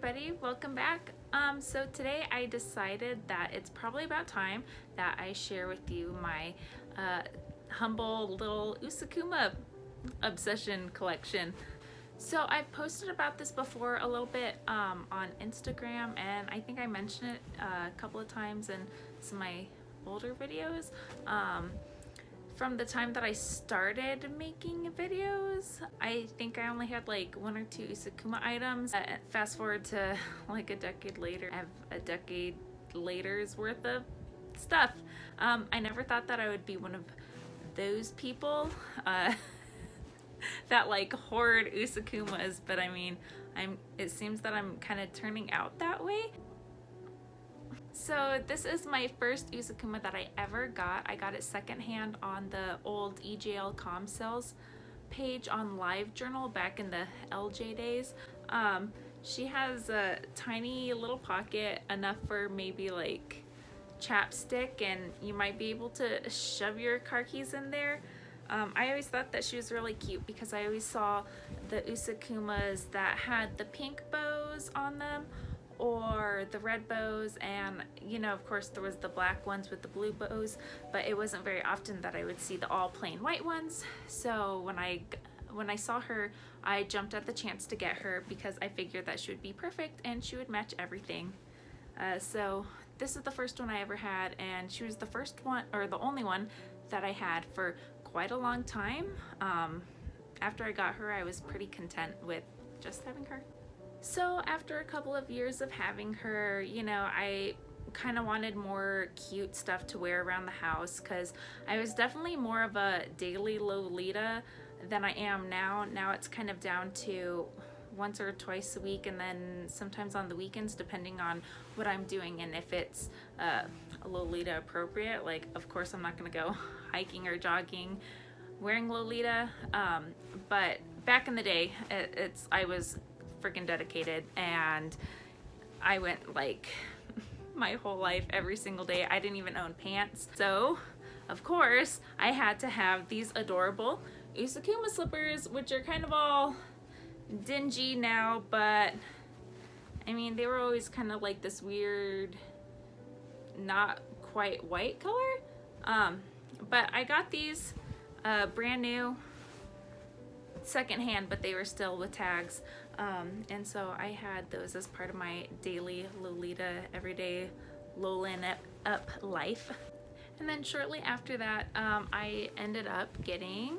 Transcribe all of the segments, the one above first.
everybody, welcome back. So today I decided that it's probably about time that I share with you my humble little Usukuma obsession collection. So I've posted about this before a little bit on Instagram, and I think I mentioned it a couple of times in some of my older videos. From the time that I started making videos, I think I only had like one or two Usukuma items. Fast forward to like a decade later, I have a decade later's worth of stuff. I never thought that I would be one of those people that like hoard Usakumas, but I mean, it seems that I'm kind of turning out that way. So this is my first Usukuma that I ever got. I got it secondhand on the old EJL Com Sales page on LiveJournal back in the LJ days. She has a tiny little pocket, enough for maybe like chapstick, and you might be able to shove your car keys in there. I always thought that she was really cute because I always saw the Usakumas that had the pink bows on them or the red bows, and you know, of course there was the black ones with the blue bows, but it wasn't very often that I would see the all plain white ones. So when I saw her, I jumped at the chance to get her because I figured that she would be perfect and she would match everything. So this is the first one I ever had, and she was the first one, or the only one, that I had for quite a long time. After I got her, I was pretty content with just having her. So after a couple of years of having her, you know, I kind of wanted more cute stuff to wear around the house because I was definitely more of a daily Lolita than I am now. Now it's kind of down to once or twice a week, and then sometimes on the weekends depending on what I'm doing and if it's Lolita appropriate. Like, of course I'm not gonna go hiking or jogging wearing Lolita, but back in the day I was freaking dedicated, and I went like my whole life every single day. I didn't even own pants, so of course I had to have these adorable Usukuma slippers, which are kind of all dingy now, but I mean, they were always kind of like this weird not quite white color, but I got these brand new secondhand, but they were still with tags, and so I had those as part of my daily Lolita everyday Lolin up life. And then shortly after that, I ended up getting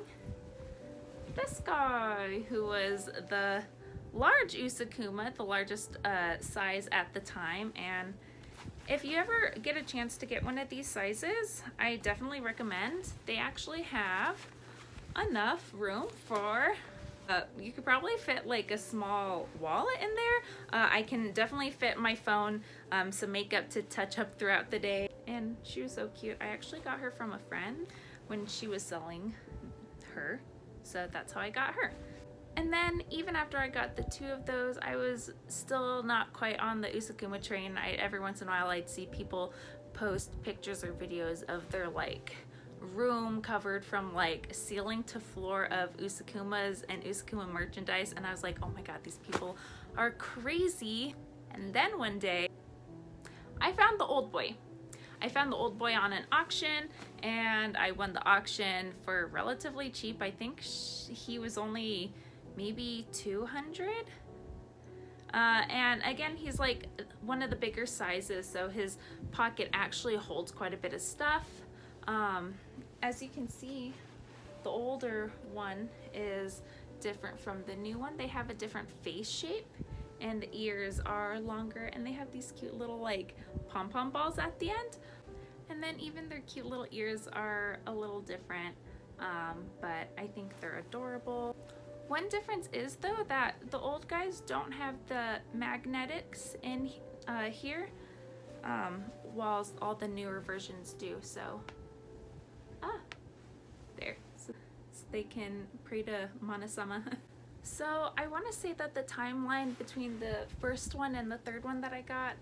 this guy, who was the large Usukuma, the largest size at the time. And if you ever get a chance to get one of these sizes, I definitely recommend. They actually have enough room for you could probably fit like a small wallet in there. I can definitely fit my phone, some makeup to touch up throughout the day, and she was so cute. I actually got her from a friend when she was selling her, so that's how I got her. And then even after I got the two of those, I was still not quite on the Usukuma train. Every once in a while I'd see people post pictures or videos of their like room covered from like ceiling to floor of Usakumas and Usukuma merchandise, and I was like, oh my god, these people are crazy. And then one day I found the old boy. I found the old boy on an auction, and I won the auction for relatively cheap. I think he was only maybe 200. And again, he's like one of the bigger sizes, so his pocket actually holds quite a bit of stuff. As you can see, the older one is different from the new one. They have a different face shape, and the ears are longer, and they have these cute little like pom-pom balls at the end. And then even their cute little ears are a little different, but I think they're adorable. One difference is though that the old guys don't have the magnetics in here, whilst all the newer versions do. So there, so they can pray to Mana-sama. So I want to say that the timeline between the first one and the third one that I got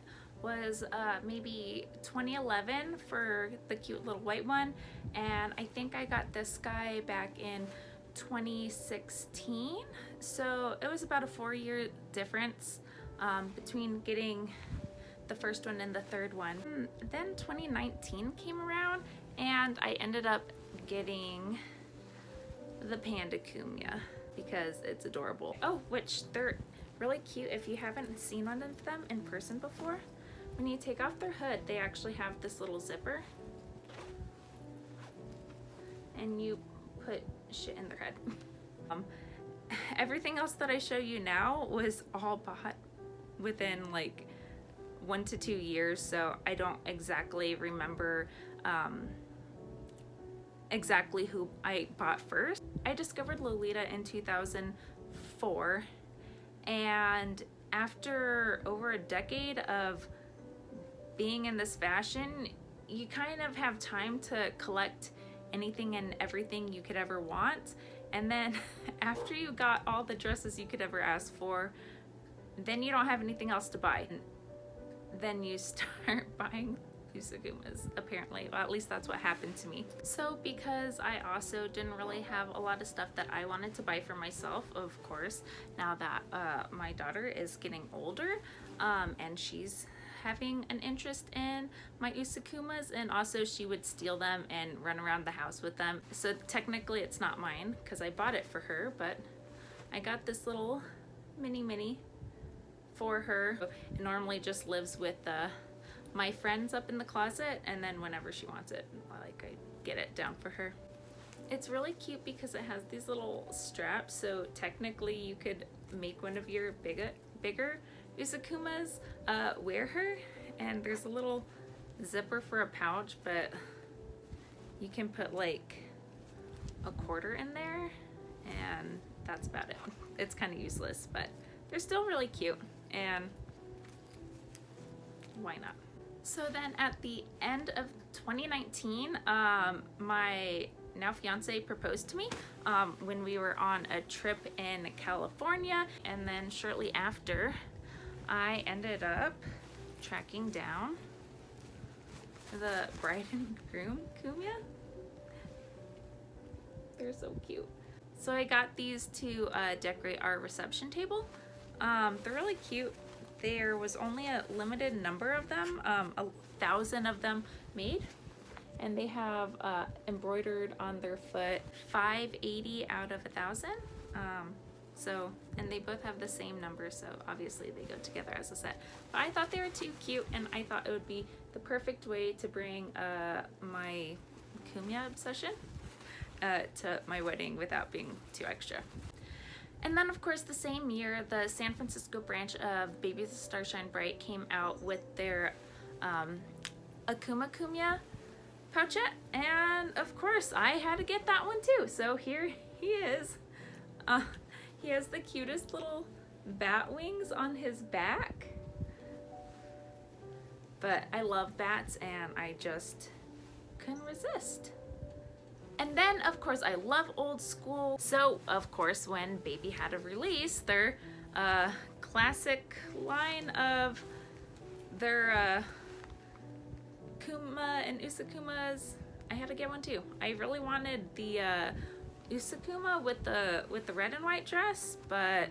was maybe 2011 for the cute little white one, and I think I got this guy back in 2016, so it was about a 4-year difference between getting the first one and the third one. Then 2019 came around and I ended up getting the Panda Kumya because it's adorable. Oh, which they're really cute if you haven't seen one of them in person before. When you take off their hood, they actually have this little zipper and you put shit in their head. Everything else that I show you now was all bought within like 1 to 2 years, so I don't exactly remember exactly who I bought first. I discovered Lolita in 2004, and after over a decade of being in this fashion, you kind of have time to collect anything and everything you could ever want. And then after you got all the dresses you could ever ask for, then you don't have anything else to buy. Then you start buying Usakumas, apparently. Well, at least that's what happened to me. So because I also didn't really have a lot of stuff that I wanted to buy for myself, of course, now that my daughter is getting older, and she's having an interest in my Usakumas, and also she would steal them and run around the house with them. So technically it's not mine because I bought it for her, but I got this little mini for her. It normally just lives with my friends up in the closet, and then whenever she wants it, like, I get it down for her. It's really cute because it has these little straps, so technically you could make one of your bigger Usakumas wear her, and there's a little zipper for a pouch, but you can put like a quarter in there and that's about it. It's kind of useless, but they're still really cute, and why not? So then at the end of 2019, my now fiance proposed to me when we were on a trip in California, and then shortly after I ended up tracking down the bride and groom Kumya. They're so cute. So I got these to decorate our reception table. They're really cute. There was only a limited number of them, 1,000 of them made, and they have embroidered on their foot 580 out of 1,000. And they both have the same number, so obviously they go together as a set. But I thought they were too cute, and I thought it would be the perfect way to bring my Kumya obsession to my wedding without being too extra. And then of course the same year, the San Francisco branch of Baby the Star Shine Bright came out with their Usakumya pouchette, and of course I had to get that one too. So here he is. He has the cutest little bat wings on his back. But I love bats and I just couldn't resist. And then of course I love old school. So of course when Baby had to release their classic line of their Kuma and Usakumas, I had to get one too. I really wanted the Usukuma with the red and white dress, but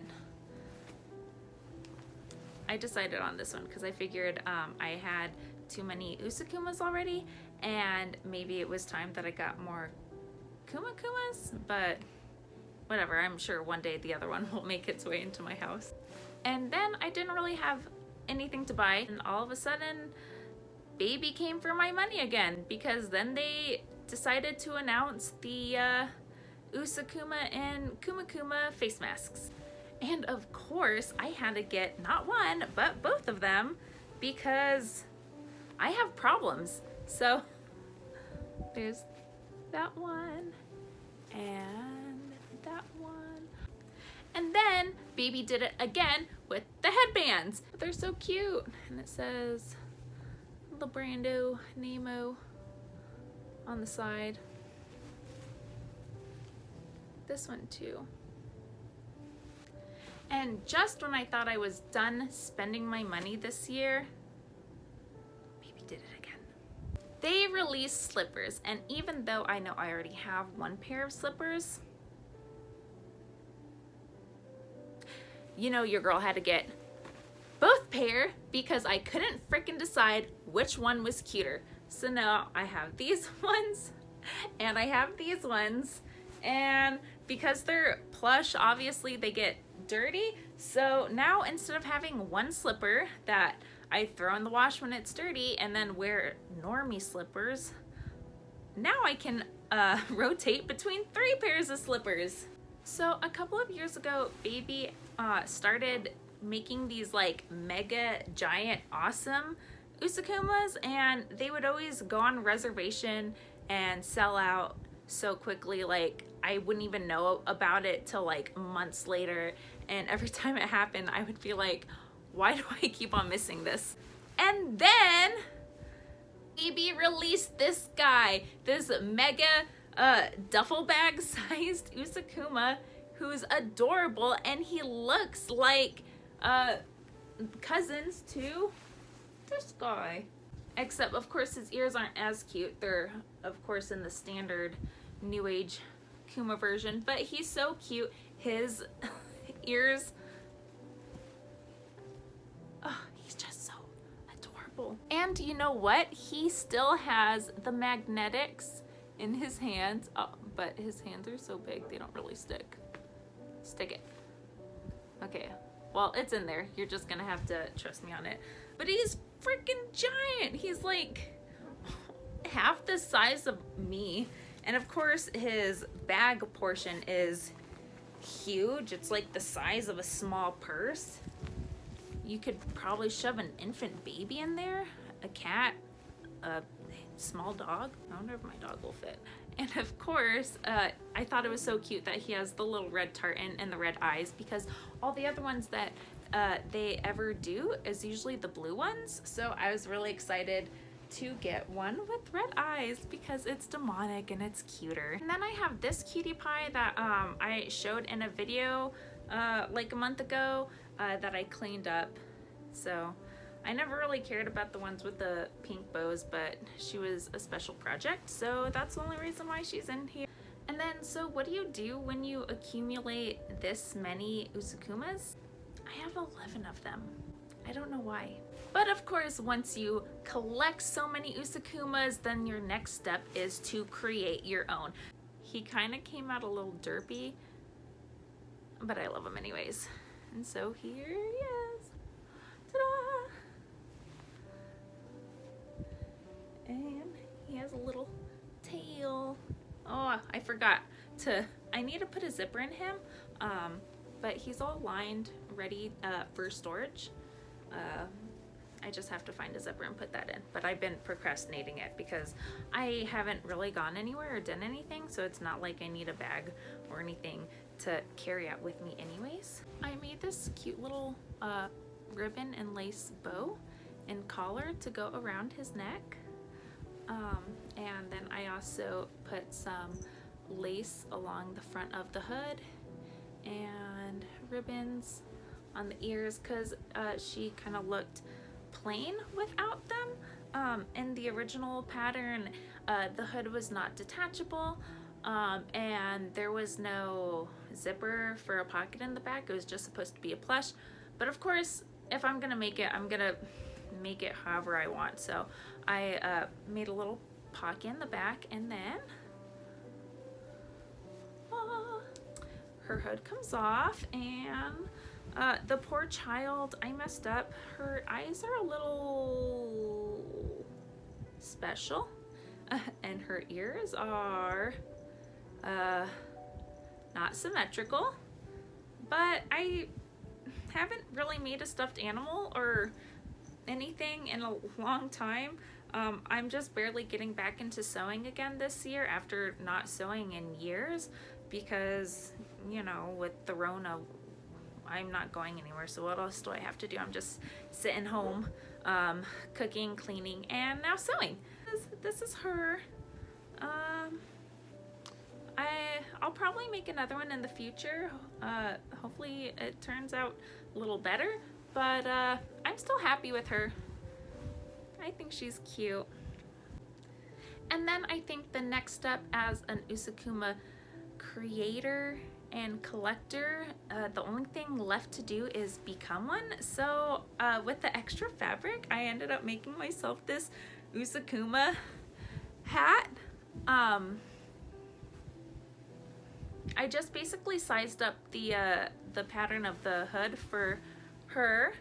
I decided on this one because I figured I had too many Usakumas already, and maybe it was time that I got more Kumas, but whatever, I'm sure one day the other one will make its way into my house. And then I didn't really have anything to buy, and all of a sudden Baby came for my money again, because then they decided to announce the Usukuma and Kuma face masks. And of course I had to get not one but both of them because I have problems. So there's that one and that one. And then Baby did it again with the headbands. They're so cute, and it says Brando Nemo on the side. This one too. And just when I thought I was done spending my money this year, Baby did it again. They released slippers, and even though I know I already have one pair of slippers, you know your girl had to get both pair because I couldn't frickin' decide which one was cuter. So now I have these ones and I have these ones, and because they're plush, obviously they get dirty. So now instead of having one slipper that I throw in the wash when it's dirty and then wear normie slippers, now I can rotate between 3 pairs of slippers. So a couple of years ago, Baby started making these like mega giant awesome Usakumas, and they would always go on reservation and sell out so quickly. Like I wouldn't even know about it till like months later, and every time it happened I would feel like, why do I keep on missing this? And then Baby released this guy, this mega duffel bag sized Usukuma, who's adorable, and he looks like cousins to this guy. Except of course his ears aren't as cute. They're of course in the standard new age Kuma version, but he's so cute. His ears, oh, he's just so adorable. And you know what? He still has the magnetics in his hands, but his hands are so big they don't really stick. Stick it. Okay, well, it's in there. You're just gonna have to trust me on it. But he's freaking giant. He's like half the size of me. And of course his bag portion is huge. It's like the size of a small purse. You could probably shove an infant baby in there, a cat, a small dog. I wonder if my dog will fit. And of course, I thought it was so cute that he has the little red tartan and the red eyes, because all the other ones that they ever do is usually the blue ones. So I was really excited to get one with red eyes because it's demonic and it's cuter. And then I have this cutie pie that I showed in a video like a month ago that I cleaned up. So I never really cared about the ones with the pink bows, but she was a special project, so that's the only reason why she's in here. And then, so what do you do when you accumulate this many Usukumas? I have 11 of them. I don't know why. But of course, once you collect so many Usukumas, then your next step is to create your own. He kind of came out a little derpy, but I love him anyways. And so here he is. Ta-da! And he has a little tail. Oh, I forgot to, I need to put a zipper in him, but he's all lined, ready for storage. I just have to find a zipper and put that in, but I've been procrastinating it because I haven't really gone anywhere or done anything, so it's not like I need a bag or anything to carry out with me anyways. I made this cute little ribbon and lace bow and collar to go around his neck. And then I also put some lace along the front of the hood and ribbons on the ears because she kind of looked plain without them. In the original pattern, the hood was not detachable, and there was no zipper for a pocket in the back. It was just supposed to be a plush. But of course, if I'm gonna make it, I'm gonna make it however I want. So I made a little pocket in the back, and then her hood comes off, and the poor child, I messed up. Her eyes are a little special, and her ears are not symmetrical, but I haven't really made a stuffed animal or anything in a long time. I'm just barely getting back into sewing again this year after not sewing in years because, you know, with the Rona, I'm not going anywhere. So what else do I have to do? I'm just sitting home, cooking, cleaning, and now sewing. This is her. I'll probably make another one in the future. Hopefully it turns out a little better, but I'm still happy with her. I think she's cute. And then I think the next step as an Usukuma creator and collector. The only thing left to do is become one. So with the extra fabric, I ended up making myself this Usukuma hat. I just basically sized up the pattern of the hood for her,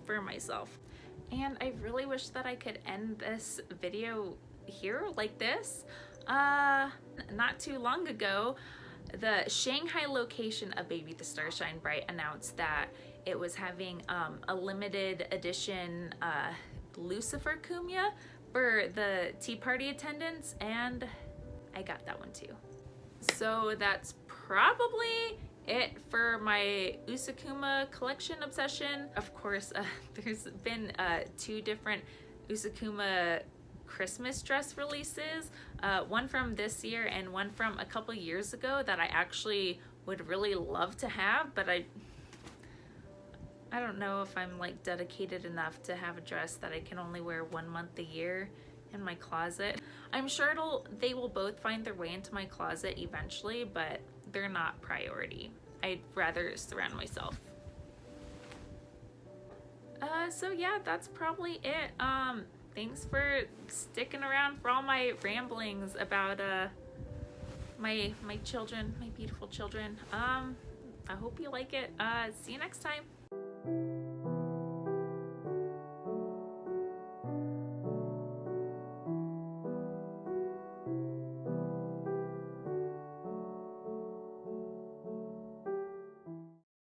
for myself. And I really wish that I could end this video here like this. Not too long ago, the Shanghai location of Baby the Starshine Bright announced that it was having a limited edition Usakumya for the tea party attendants, and I got that one too. So that's probably it for my Usukuma collection obsession. Of course, there's been 2 different Usukuma Christmas dress releases, one from this year and one from a couple years ago that I actually would really love to have, but I don't know if I'm like dedicated enough to have a dress that I can only wear 1 month a year in my closet. I'm sure they will both find their way into my closet eventually, but they're not priority. I'd rather surround myself. So yeah, that's probably it. Thanks for sticking around for all my ramblings about my children, my beautiful children. I hope you like it. See you next time.